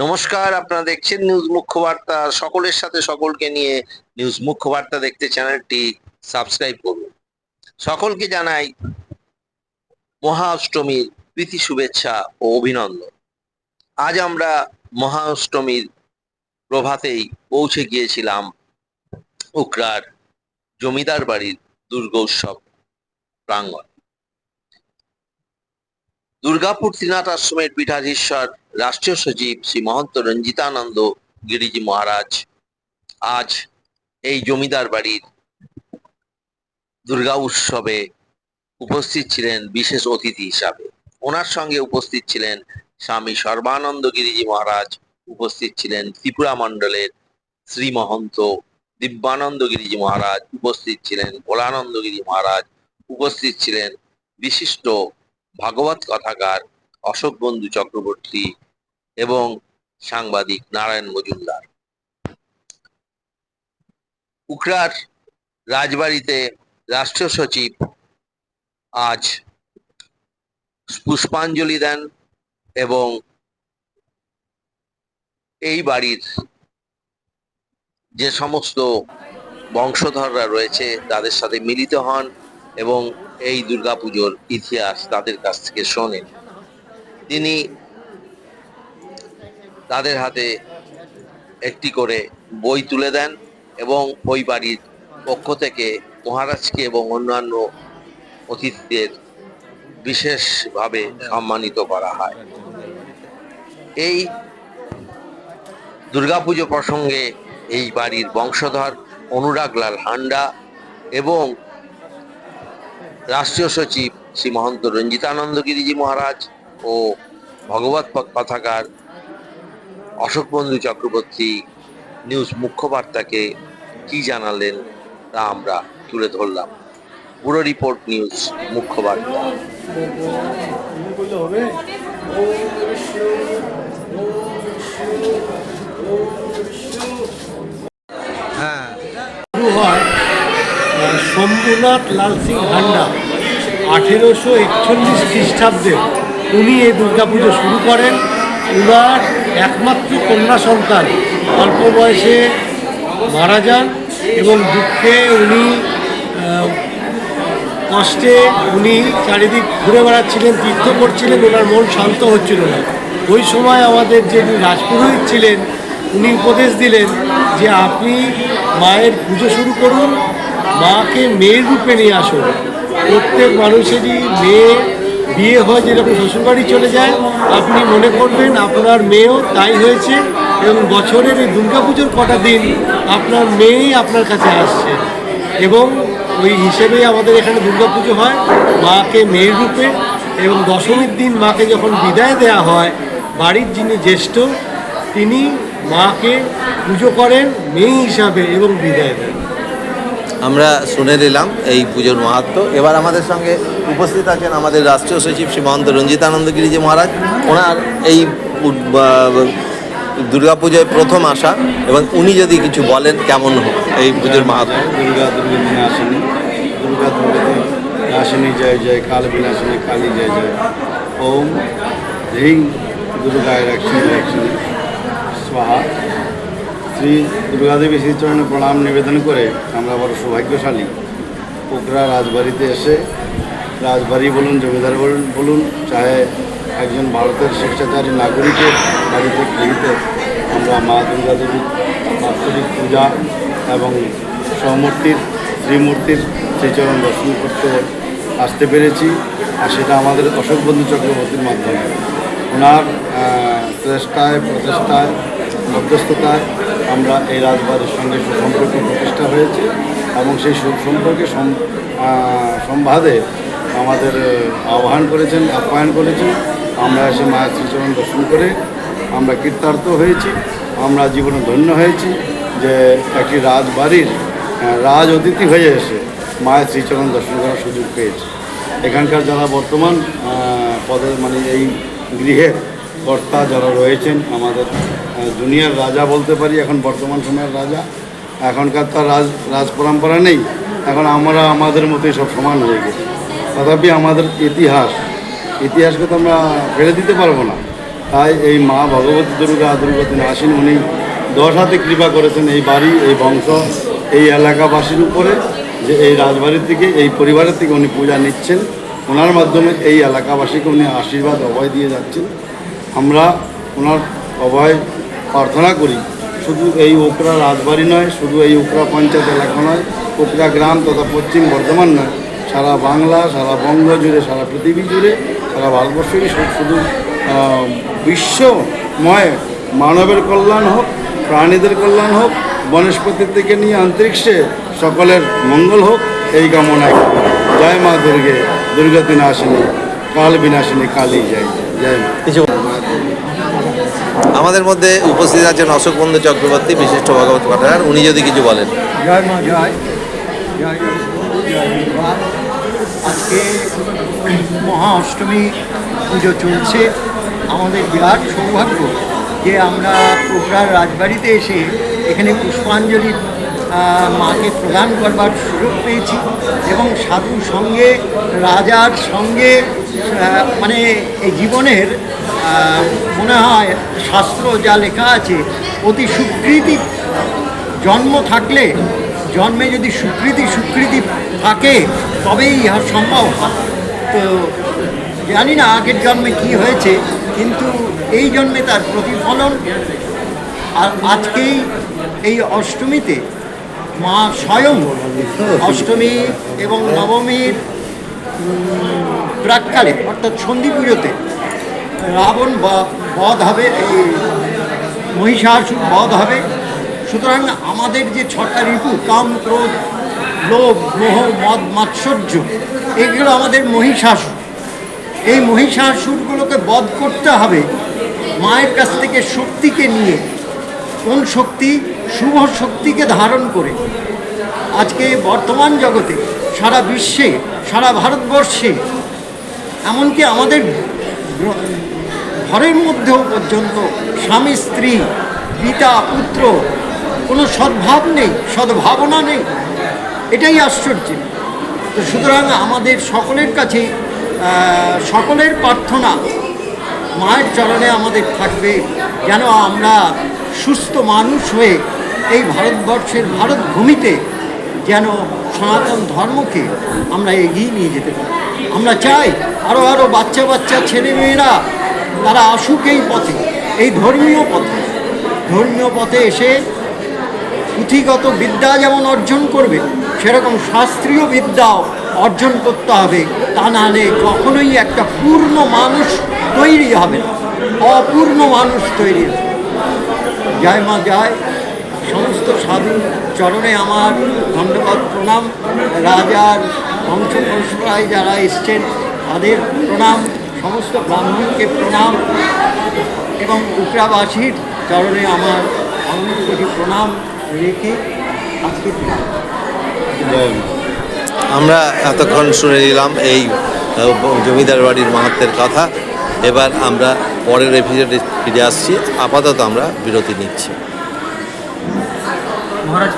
নমস্কার, আপনারা দেখছেন নিউজ মুখ্য বার্তা। সকলের সাথে সকলকে নিয়ে নিউজ মুখ্য বার্তা দেখতে চ্যানেলটি সাবস্ক্রাইব করুন। সকলকে জানাই মহা অষ্টমীর প্রীতি শুভেচ্ছা ও অভিনন্দন। আজ আমরা মহা অষ্টমীর প্রভাতেই পৌঁছে গিয়েছিলাম উকরার জমিদার বাড়ির দুর্গোৎসব প্রাঙ্গণ। দুর্গাপুর ত্রিনাথ আশ্রমের পীঠাধীশ্বর রাষ্ট্রীয় সচিব শ্রী মহন্ত রঞ্জিতানন্দ গিরিজি মহারাজ আজ এই জমিদার বাড়ির দুর্গা উৎসবে উপস্থিত ছিলেন বিশেষ অতিথি হিসাবে। ওনার সঙ্গে উপস্থিত ছিলেন স্বামী সর্বানন্দ গিরিজি মহারাজ, উপস্থিত ছিলেন ত্রিপুরা মণ্ডলের শ্রী মহন্ত দিব্যানন্দ গিরিজি মহারাজ, উপস্থিত ছিলেন ভোলানন্দ গিরি মহারাজ, উপস্থিত ছিলেন বিশিষ্ট ভাগবত কথাকার অশোক বন্ধু চক্রবর্তী এবং সাংবাদিক নারায়ণ মজুমদার। উকরার রাজবাড়িতে রাষ্ট্রীয় সচিব আজ পুষ্পাঞ্জলি দেন এবং এই বাড়ির যে সমস্ত বংশধররা রয়েছে তাদের সাথে মিলিত হন এবং এই দুর্গাপুজোর ইতিহাস তাদের কাছ থেকে শোনেন। তিনি তাদের হাতে একটি করে বই তুলে দেন এবং ওই বাড়ির পক্ষ থেকে মহারাজকে এবং অন্যান্য অতিথিদের বিশেষভাবে সম্মানিত করা হয়। এই দুর্গাপুজো প্রসঙ্গে এই বাড়ির বংশধর অনুরাগলাল হান্ডা এবং রাষ্ট্রীয় সচিব শ্রী মহন্ত রঞ্জিতানন্দ গিরিজি মহারাজ ও ভগবত কথাকার অশোক বন্ধু চক্রবর্তী নিউজ মুখ্যবার্তাকে কি জানালেন তা আমরা তুলে ধরলাম। ব্যুরো রিপোর্ট নিউজ মুখ্যবার্তা। হ্যাঁ, শুরু হয় শম্ভুনাথ লাল সিং হান্ডা 1841 খ্রিস্টাব্দে উনি এই দুর্গাপুজো শুরু করেন। উনার একমাত্র কন্যা সন্তান অল্প বয়সে মারা যান এবং দুঃখে উনি কষ্টে উনি চারিদিক ঘুরে বেড়াচ্ছিলেন, তীর্থ করছিলেন, ওনার মন শান্ত হচ্ছিল না। ওই সময় আমাদের যে রাজপুরোহিত ছিলেন উনি উপদেশ দিলেন যে আপনি মায়ের পুজো শুরু করুন, মাকে মেয়ের রূপে নিয়ে আসুন। প্রত্যেক মানুষেরই মেয়ে বিয়ে হয় যেরকম শ্বশুরবাড়ি চলে যায়, আপনি মনে করবেন আপনার মেয়েও তাই হয়েছে এবং বছরের এই দুর্গাপুজোর কটা দিন আপনার মেয়েই আপনার কাছে আসছে এবং ওই হিসেবেই আমাদের এখানে দুর্গাপুজো হয় মাকে মেয়ের রূপে। এবং দশমীর দিন মাকে যখন বিদায় দেওয়া হয়, বাড়ির যিনি জ্যেষ্ঠ তিনি মাকে পুজো করেন মেয়ে হিসাবে এবং বিদায় দেন। আমরা শুনে নিলাম এই পুজোর মাহাত্ম্য। এবার আমাদের সঙ্গে উপস্থিত আছেন আমাদের রাষ্ট্রীয় সচিব শ্রী মহন্ত রঞ্জিতানন্দ গিরিজি মহারাজ। ওনার এই দুর্গাপুজোয় প্রথম আসা এবং উনি যদি কিছু বলেন কেমন এই পুজোর মাহাত্ম্য। দুর্গা দিনে আসেনি, দুর্গা আসেনি জয় জয়, কাল বিনাশিনী কালী জয় জয়, ওম হ্রিং দুর্গায় রক্ষিণী স্বাহা। শ্রী দুর্গাদেবী শ্রীচরণে প্রণাম নিবেদন করে আমরা বড় সৌভাগ্যশালী উকরা রাজবাড়িতে এসে, রাজবাড়ি বলুন জমিদার বলুন চাহে একজন ভারতের স্বেচ্ছাচারী নাগরিকের বাড়িতে গৃহীতে আমরা মা দুর্গা দেবীর বাৎসরিক পূজা এবং স্বমূর্তির শ্রীমূর্তির শ্রীচরণ দর্শন করতে আসতে পেরেছি। আর সেটা আমাদের অশোক বন্ধু চক্রবর্তীর মাধ্যমে। ওনার চেষ্টায় প্রচেষ্টায় মধ্যস্থতায় আমরা এই রাজবাড়ির সঙ্গে সুসম্পর্ক প্রতিষ্ঠা হয়েছে এবং সেই সুসম্পর্কে সম্বাদে আমাদের আহ্বান করেছেন, আপ্যায়ন করেছেন। আমরা এসে মায়ের শ্রীচরণ দর্শন করে আমরা কৃতার্থ হয়েছি, আমরা জীবনে ধন্য হয়েছি যে একটি রাজবাড়ির রাজ অতিথি হয়ে এসে মায়ের শ্রীচরণ দর্শন করার সুযোগ পেয়েছি। এখানকার যারা বর্তমান পদের এই গৃহের কর্তা যারা রয়েছেন, আমাদের দুনিয়ার রাজা বলতে পারি, এখন বর্তমান সময়ের রাজা। এখনকার তার রাজ পরম্পরা নেই, এখন আমরা আমাদের মতোই সব সমান হয়ে গেছি। তথাপি আমাদের ইতিহাসকে তো আমরা ফেলে দিতে পারবো না। তাই এই মা ভগবতী দুর্গতি নাসিনী উনি 10 হাতে কৃপা করেছেন এই বাড়ি, এই বংশ, এই এলাকাবাসীর উপরে, যে এই রাজবাড়ির থেকে, এই পরিবারের থেকে উনি পূজা নিচ্ছেন। ওনার মাধ্যমে এই এলাকাবাসীকে উনি আশীর্বাদ অভয় দিয়ে যাচ্ছেন। আমরা ওনার অভয় প্রার্থনা করি। শুধু এই ওকরা রাজবাড়ি নয়, শুধু এই ওকরা পঞ্চায়েত এলাকা নয়, ওকরা গ্রাম তথা পশ্চিম বর্ধমান নয়, সারা বাংলা, সারা বঙ্গ জুড়ে, সারা পৃথিবী জুড়ে, সারা ভারতবর্ষেরই শুধু বিশ্বময় মানবের কল্যাণ হোক, প্রাণীদের কল্যাণ হোক, বনস্পতির থেকে নিয়ে অন্তরিক্ষে সকলের মঙ্গল হোক, এই কামনায়। জয় মা দুর্গে, দুর্গতি নাশিনী, কাল বিনাশিনী, কালী জয়। জয় মা। কিছু আমাদের মধ্যে উপস্থিত আছেন অশোক বন্ধু চক্রবর্তী, বিশিষ্ট ভাগবত পাঠাগার। উনি যদি কিছু বলেন। জয় মা জয় জয় জয় মা। আজকে মহা অষ্টমী পুজো চলছে। আমাদের বিরাট সৌভাগ্য যে আমরা কোকড়ার রাজবাড়িতে এসে এখানে পুষ্পাঞ্জলি মাকে প্রদান করবার সুযোগ পেয়েছি এবং সাধুর সঙ্গে, রাজার সঙ্গে, মানে এই জীবনের মনে হয় শাস্ত্র যা লেখা আছে, অতি সুকৃতি জন্ম থাকলে, জন্মে যদি সুকৃতি থাকে তবেই ইহা সম্ভব হয়। তো জানি না আগের জন্মে কি হয়েছে, কিন্তু এই জন্মে তার প্রতিফলন। আর আজকেই এই অষ্টমীতে মা স্বয়ং অষ্টমী এবং নবমীর প্রাককালে অর্থাৎ সন্ধি পুজোতে রাবণ বধ হবে, এই মহিষাসুর বধ হবে। সুতরাং আমাদের যে 6টা ঋতু, কাম, ক্রোধ, লোভ, মোহ, মদ, মাৎসর্য, এগুলো আমাদের মহিষাসুর। এই মহিষাসুরগুলোকে বধ করতে হবে মায়ের কাছ থেকে শক্তিকে নিয়ে। কোন শক্তি? শুভ শক্তিকে ধারণ করে। আজকে বর্তমান জগতে, সারা বিশ্বে, সারা ভারতবর্ষে, এমনকি আমাদের ঘরের মধ্যেও পর্যন্ত স্বামী স্ত্রী, পিতা পুত্র, কোনো সদ্ভাব নেই, সদ্ভাবনা নেই। এটাই আশ্চর্য। তো সুতরাং আমাদের সকলের কাছে সকলের প্রার্থনা মায়ের চরণে আমাদের থাকবে, যেন আমরা সুস্থ মানুষ হয়ে এই ভারতবর্ষের ভারত ভূমিতে যেন সনাতন ধর্মকে আমরা এগিয়ে নিয়ে যেতে পারি। আমরা চাই আরও বাচ্চা ছেলেমেয়েরা তারা আসুক এই পথে, এই ধর্মীয় পথে এসে পুঁথিগত বিদ্যা যেমন অর্জন করবে, সেরকম শাস্ত্রীয় বিদ্যাও অর্জন করতে হবে। তা নাহলে কখনোই একটা পূর্ণ মানুষ তৈরি হবে না, অপূর্ণ মানুষ তৈরি হবে। জয় মা জয়। সমস্ত সাধু চরণে আমার ধন্যবাদ, প্রণাম। রাজার বংশ পরম্পরায় যারা এসছেন তাদের প্রণাম, সমস্ত ব্রাহ্মণকে প্রণাম এবং উকরাবাসীর চরণে আমার অনেক কোটি প্রণাম রেখে আজকে জয় মা। আমরা এতক্ষণ শুনে নিলাম এই জমিদার বাড়ির মাহাত্ম্যের কথা। এবার আমরা পরের এপিসোডে ফিরে আসছি। আপাতত আমরা বিরতি নিচ্ছি। মহারাজ।